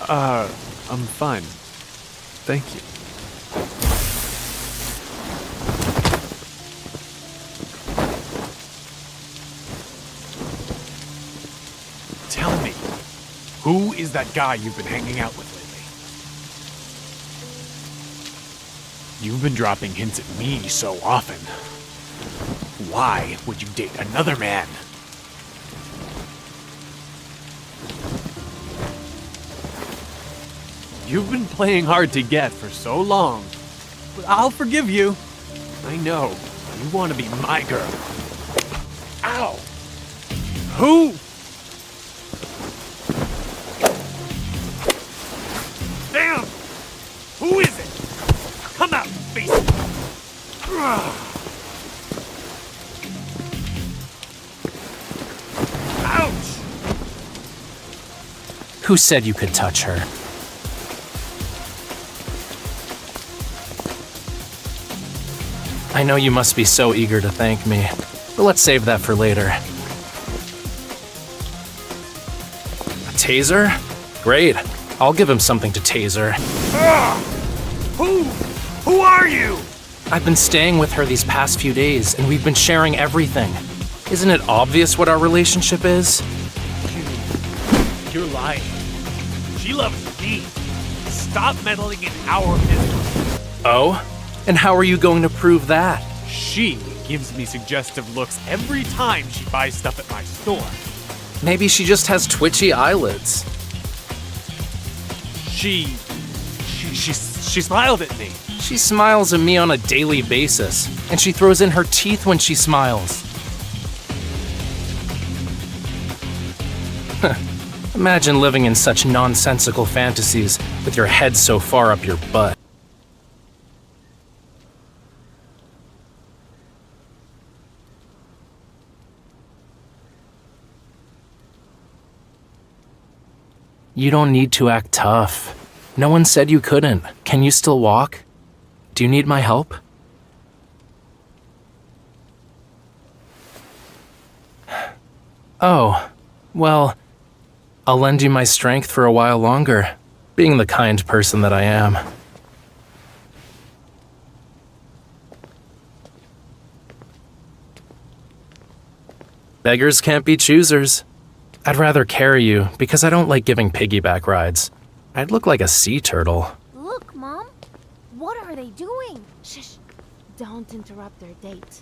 I'm fine. Thank you. Tell me, who is that guy you've been hanging out with lately? You've been dropping hints at me so often. Why would you date another man? You've been playing hard to get for so long, but I'll forgive you. I know, you want to be my girl. Ow! Who? Damn! Who is it? Come out and face it! Ouch! Who said you could touch her? I know you must be so eager to thank me, but let's save that for later. A taser? Great. I'll give him something to taser. Who are you? I've been staying with her these past few days, and we've been sharing everything. Isn't it obvious what our relationship is? You're lying. She loves me. Stop meddling in our business. Oh? And how are you going to prove that? She gives me suggestive looks every time she buys stuff at my store. Maybe she just has twitchy eyelids. She smiled at me. She smiles at me on a daily basis, and she throws in her teeth when she smiles. Imagine living in such nonsensical fantasies with your head so far up your butt. You don't need to act tough. No one said you couldn't. Can you still walk? Do you need my help? Oh, well, I'll lend you my strength for a while longer, being the kind person that I am. Beggars can't be choosers. I'd rather carry you because I don't like giving piggyback rides. I'd look like a sea turtle. Look, Mom. What are they doing? Shh. Don't interrupt their date.